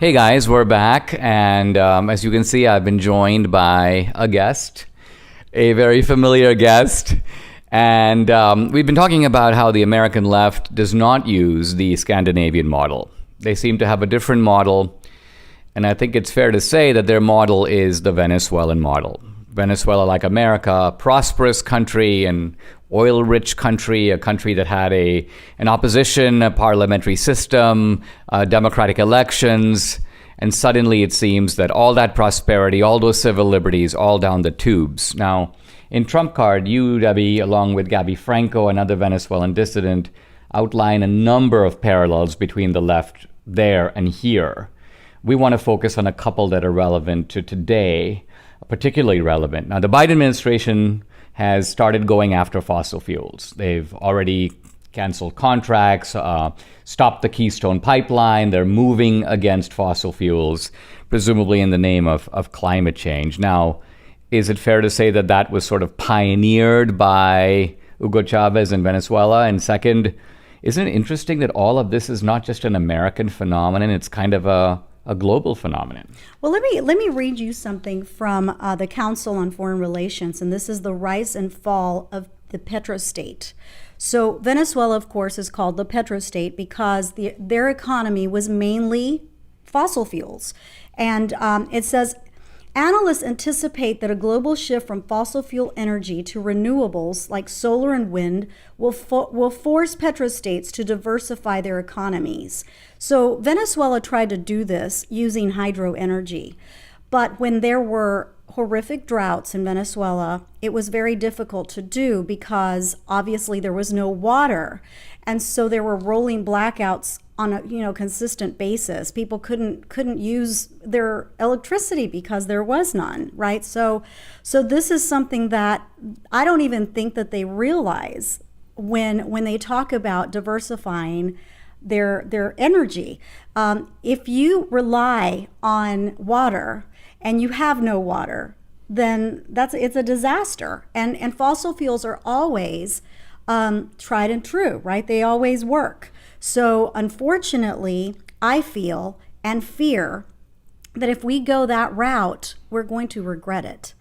Hey guys, we're back, and as you can see, I've been joined by a guest, a very familiar guest, and we've been talking about how the American left does not use the Scandinavian model. They seem to have a different model, and I think it's fair to say that their model is the Venezuelan model. Venezuela, like America, a prosperous country, an oil-rich country, a country that had an opposition, a parliamentary system, democratic elections, and suddenly it seems that all that prosperity, all those civil liberties, all down the tubes. Now, in Trump Card, you, Debbie, along with Gabby Franco, another Venezuelan dissident, outline a number of parallels between the left there and here. We want to focus on a couple that are relevant to today, particularly relevant. Now, the Biden administration has started going after fossil fuels. They've already canceled contracts, stopped the Keystone Pipeline. They're moving against fossil fuels, presumably in the name of climate change. Now, is it fair to say that that was sort of pioneered by Hugo Chavez in Venezuela? And second, isn't it interesting that all of this is not just an American phenomenon, it's kind of a global phenomenon? Well, let me read you something from the Council on Foreign Relations, and this is the rise and fall of the petrostate. So Venezuela, of course, is called the petrostate because their economy was mainly fossil fuels. And it says, analysts anticipate that a global shift from fossil fuel energy to renewables like solar and wind will force petrostates to diversify their economies. So Venezuela tried to do this using hydro energy. But when there were horrific droughts in Venezuela, it was very difficult to do because obviously there was no water. And so there were rolling blackouts on a consistent basis. People couldn't use their electricity because there was none, right? So this is something that I don't even think that they realize when they talk about diversifying their energy. If you rely on water and you have no water, then it's a disaster. And fossil fuels are always tried and true, right? They always work. So unfortunately, I feel and fear that if we go that route, we're going to regret it.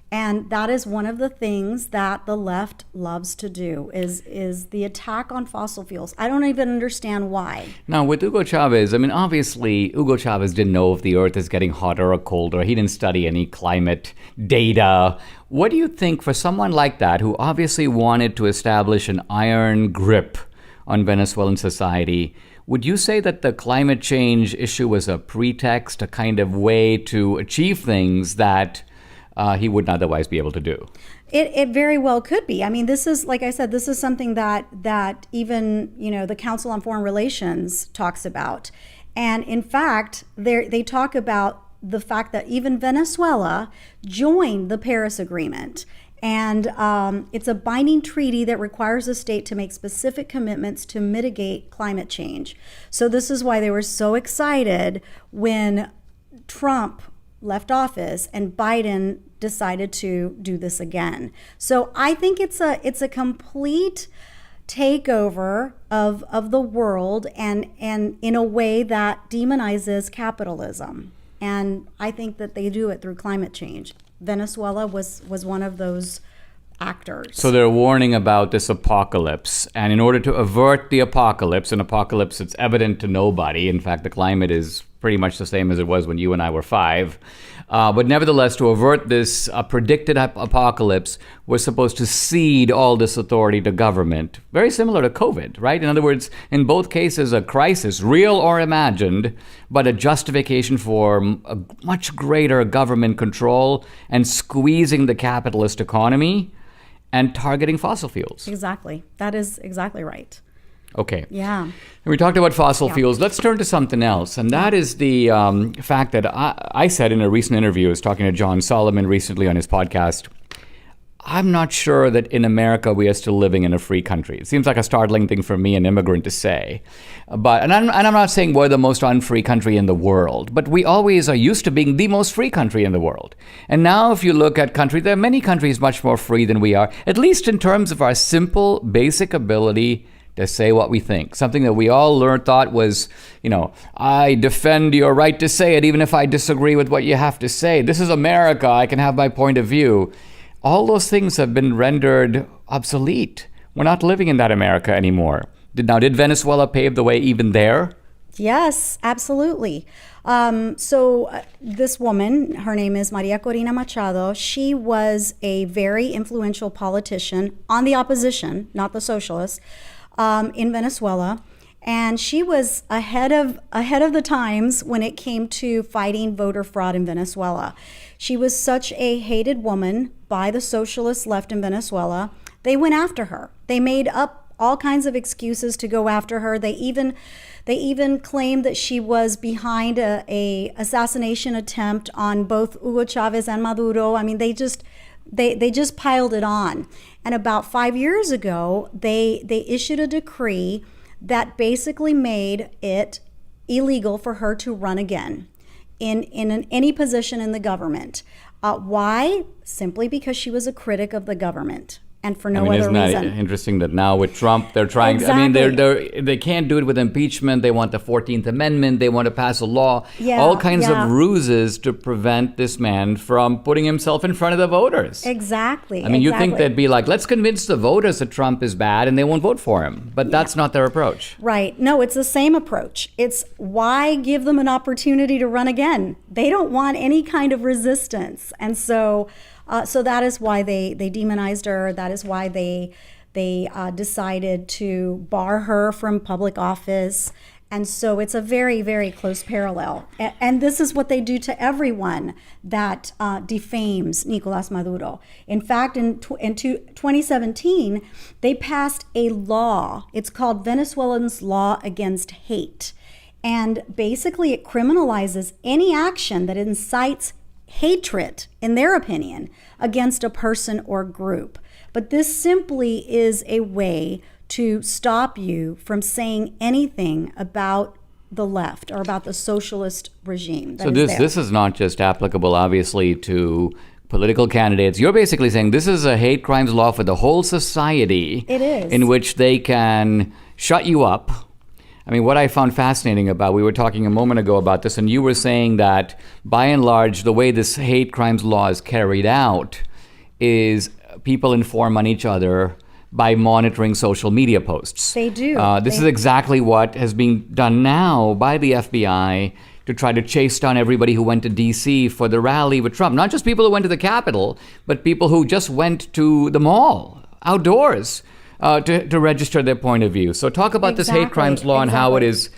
And that is one of the things that the left loves to do is the attack on fossil fuels. I don't even understand why. Now, with Hugo Chavez, obviously, Hugo Chavez didn't know if the earth is getting hotter or colder. He didn't study any climate data. What do you think for someone like that, who obviously wanted to establish an iron grip on Venezuelan society, would you say that the climate change issue was a pretext, a kind of way to achieve things that he wouldn't otherwise be able to do? It very well could be. This is, like I said, this is something that even, the Council on Foreign Relations talks about. And in fact, they talk about the fact that even Venezuela joined the Paris Agreement. And it's a binding treaty that requires a state to make specific commitments to mitigate climate change. So this is why they were so excited when Trump left office and Biden decided to do this again. So I think it's a complete takeover of the world and in a way that demonizes capitalism. And I think that they do it through climate change. Venezuela was one of those actors. So they're warning about this apocalypse. And in order to avert the apocalypse, an apocalypse that's evident to nobody, in fact, the climate is pretty much the same as it was when you and I were 5. But nevertheless, to avert this predicted apocalypse, we're supposed to cede all this authority to government. Very similar to COVID, right? In other words, in both cases, a crisis, real or imagined, but a justification for a much greater government control and squeezing the capitalist economy and targeting fossil fuels. Exactly. That is exactly right. Okay. Yeah. And we talked about fossil fuels. Let's turn to something else. And that is the fact that I said in a recent interview, I was talking to John Solomon recently on his podcast, I'm not sure that in America we are still living in a free country. It seems like a startling thing for me, an immigrant, to say. And I'm not saying we're the most unfree country in the world, but we always are used to being the most free country in the world. And now if you look at countries, there are many countries much more free than we are, at least in terms of our simple, basic ability to say what we think. Something that we all thought was, I defend your right to say it even if I disagree with what you have to say. This is America. I can have my point of view. All those things have been rendered obsolete. We're not living in that America anymore. Did Venezuela pave the way even there? Yes, absolutely. This woman, her name is Maria Corrina Machado. She was a very influential politician on the opposition, not the socialists, in Venezuela. And she was ahead of the times when it came to fighting voter fraud in Venezuela. She was such a hated woman by the socialist left in Venezuela. They went after her. They made up all kinds of excuses to go after her. They even claimed that she was behind a assassination attempt on both Hugo Chavez and Maduro. I mean, they just piled it on. And about 5 years ago, they issued a decree that basically made it illegal for her to run again in any position in the government. Why? Simply because she was a critic of the government. And for no other reason. Isn't that interesting that now with Trump, they're trying, Exactly. they can't do it with impeachment. They want the 14th Amendment. They want to pass a law. All kinds of ruses to prevent this man from putting himself in front of the voters. Exactly. You think they'd be like, let's convince the voters that Trump is bad and they won't vote for him. But that's not their approach. Right. No, it's the same approach. It's why give them an opportunity to run again? They don't want any kind of resistance. And so that is why they demonized her. That is why they decided to bar her from public office. And so it's a very, very close parallel. And this is what they do to everyone that defames Nicolás Maduro. In fact, in 2017, they passed a law. It's called Venezuelans' Law Against Hate. And basically it criminalizes any action that incites hatred, in their opinion, against a person or group. But this simply is a way to stop you from saying anything about the left or about the socialist regime. So this is not just applicable, obviously, to political candidates. You're basically saying this is a hate crimes law for the whole society. It is. In which they can shut you up. What I found fascinating we were talking a moment ago about this, and you were saying that by and large, the way this hate crimes law is carried out is people inform on each other by monitoring social media posts. They do. This is exactly what has been done now by the FBI to try to chase down everybody who went to D.C. for the rally with Trump. Not just people who went to the Capitol, but people who just went to the mall, outdoors, to register their point of view. So talk about this hate crimes law and how it is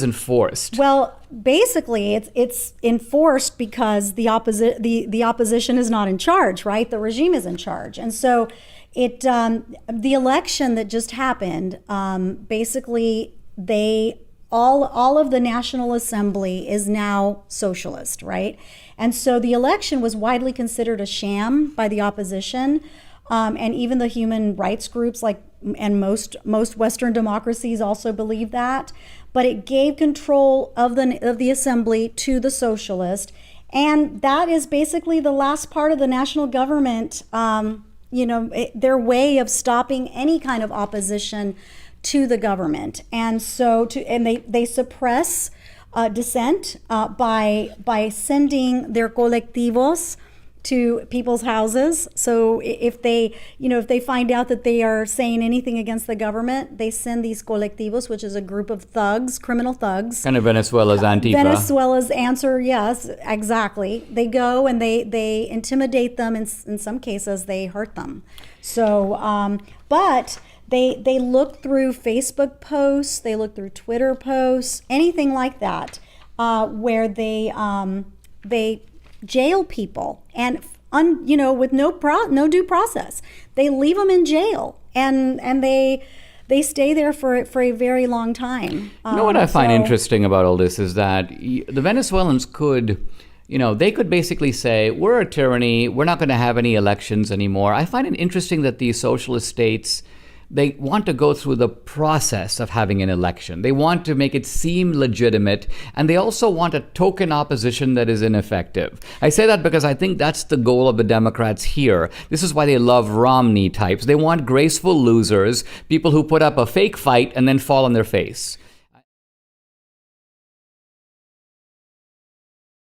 enforced. Well, basically, it's enforced because the opposition is not in charge, right? The regime is in charge, and so the election that just happened, basically all of the National Assembly is now socialist, right? And so the election was widely considered a sham by the opposition. And even the human rights groups, and most Western democracies also believe that. But it gave control of the assembly to the socialist, and that is basically the last part of the national government. Their way of stopping any kind of opposition to the government, and so they suppress dissent by sending their colectivos to people's houses. So if they find out that they are saying anything against the government, they send these colectivos, which is a group of thugs, criminal thugs. Kind of Venezuela's Antifa. Venezuela's answer, yes, exactly. They go and they intimidate them. In some cases, they hurt them. So, but they look through Facebook posts, they look through Twitter posts, anything like that, where they jail people and with no due process. They leave them in jail and they stay there for a very long time. What I find interesting about all this is that the Venezuelans could, they could basically say, we're a tyranny, we're not going to have any elections anymore. I find it interesting that these socialist states they want to go through the process of having an election. They want to make it seem legitimate, and they also want a token opposition that is ineffective. I say that because I think that's the goal of the Democrats here. This is why they love Romney types. They want graceful losers, people who put up a fake fight and then fall on their face.